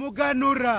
umuganura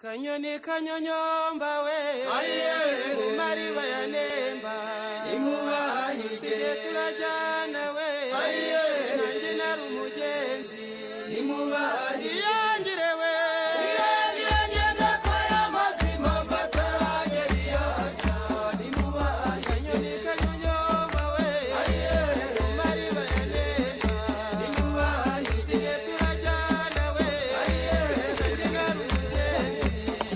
Kanyoni kanyonyomba we umari bayanemba imubahisige turajyana we nanjye nari umugenzi iyangire we ngenda kwa y'amazima mbataragera iyaca kanyoni kanyonyomba we umari bayanemba imubahisige turajyana we nanjye nari umugenzi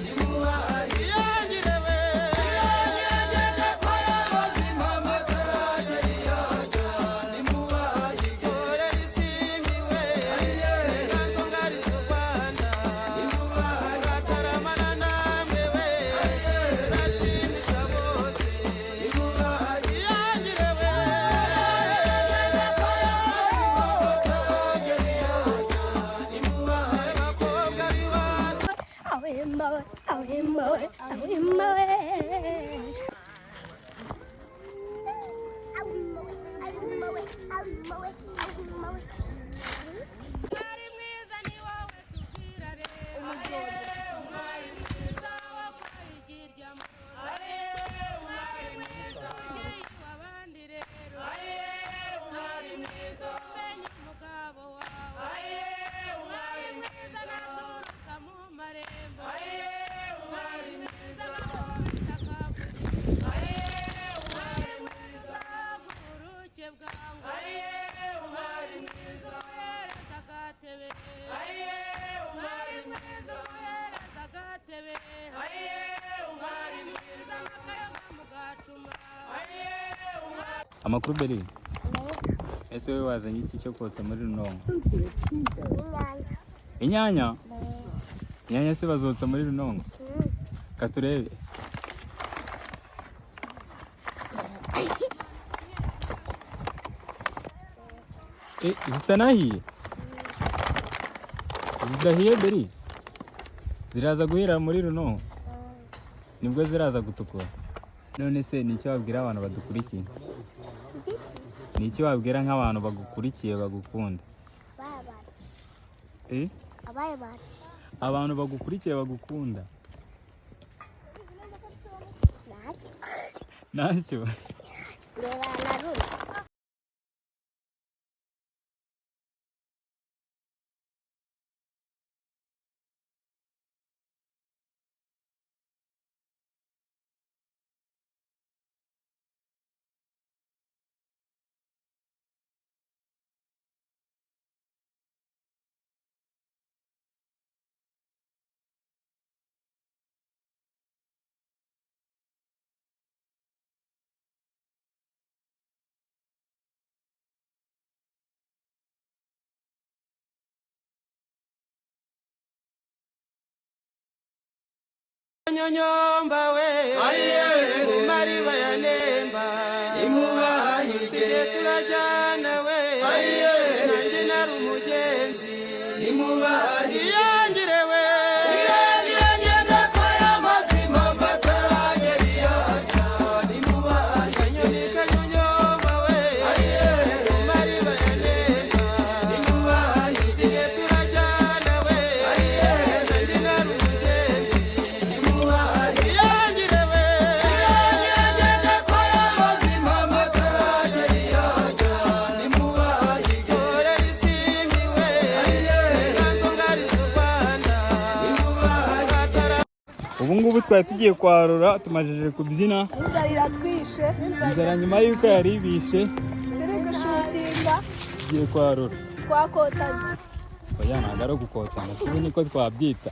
Amakuru beri ese we wazanye iki cyo kotsa muri runonko inyanya inyanya se bazotsa muri runonko katurebe zitanahiye zidahiye beri ziraza guhira muri runonko nibwo ziraza gutukura none se ni icyo wabwira abantu badukurikiye ni iki wabwira nk'abantu bagukurikiye bagukunda abantu bagukurikiye bagukunda ntacyo nyonyomba we umari bayanemba imubahisige turajyana we nanjye nari umugenzi iyangire we ngenda kwa y'amazima mbataragera iyaca kanyoni kanyonyomba we umari bayanemba imubahisige turajyana we nanjye nari umugenzi iyangire we ubu ngubu twari tugiye kwarura tumajije kubyina inzara iratwishe inzara nyuma y'uko yari ibishe turi gushutinga tugiye kwarura twakotanye oya ntabwo ari ugukotana ubu niko twabyita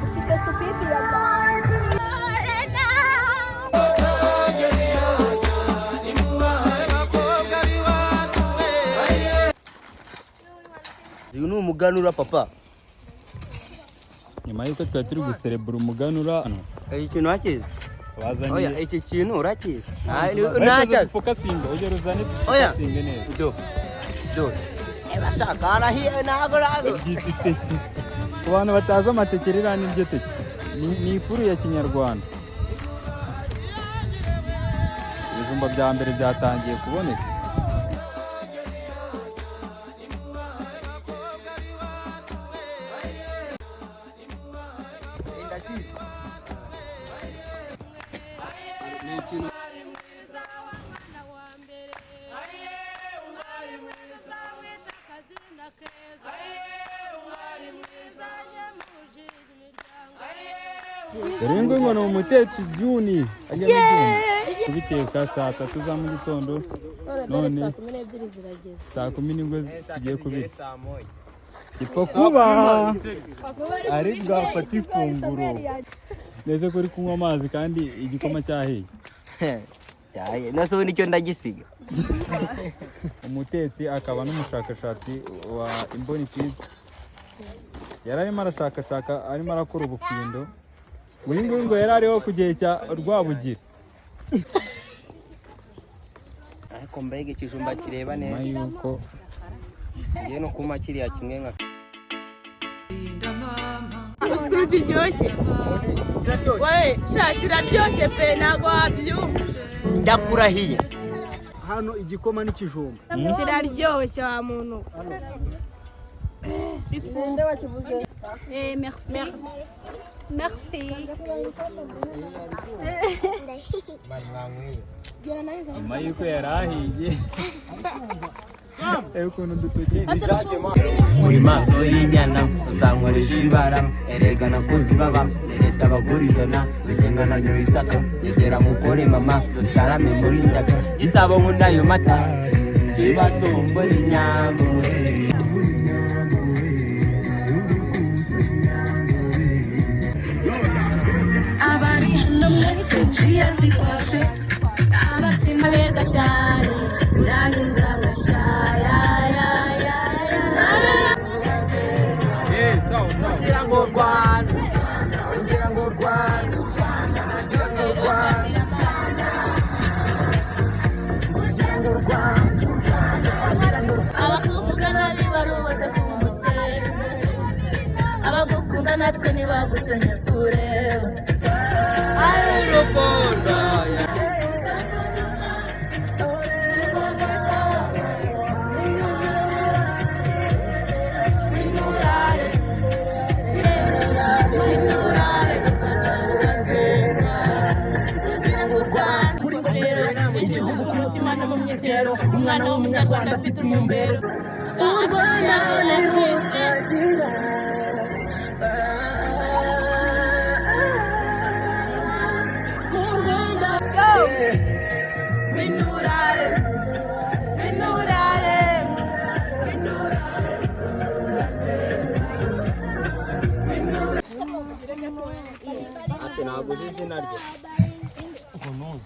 ufite supiti ya uyu ni umuganura papa nyuma y'uko twari turi guserebura umuganura iki kintu urakizi bazanye oya iki kintu urakizi ntacyo fokasinga ugera uzane oya fokasinga neza do bashaka harahiye ntago igiteke ku bantu batazi amateke ririya ni iryo teke ni ifuru ya kinyarwanda ibijumba bya mbere byatangiye kuboneka Rengwe ngo ni umutetsi Juni ajya mu Juni kubiteka saa 3 za mu gitondo none saa 10 nibwo tugiye kubirya ipfa kuba ari bwafata ifunguro neze kuri kunywa amazi kandi igikoma cyahiye yaye naso nicyo ndagisiga umutetsi akaba n'umushakashatsi wa Imboni Kids yararimo arashakashaka arimo arakora ubufindo uyu nguyu ngo yari ariho ku gihe cya Rwabugiri ariko mbega ikijumba kireba neza yuko ngiye no kuma kiriya kimwe nka usikuru kiryoshye we kiraryoshye pe ntago wabyumva ndakurahiye hano igikoma n'ikijumba kiraryoshye wa muntu ifunde wakivuze merci merci nyuma y'uko yari ahiye ukuntu udutoki muri maso y'inyana uzankoresha ibara erega nakoze ibaba leta abagura ijana zigenda nanyo isaka yegera mukore mama dutarame muri njyaga gisabo nkunda ayo mata zibasombo inyambo abari hano mwese tuyazikoshe abatima beza cyane urangiza ngashaya ngira ngo Rwanda ngira ngo Rwanda ngira ngo Rwanda abakuvuga nabi barubatse ku musenyi abagukunda natwe ntibagusenya tureba ari urukundo igihugu ku mutima no mu myitero umwana w'umunyarwanda afite umumbero ntabwo uzi izina rye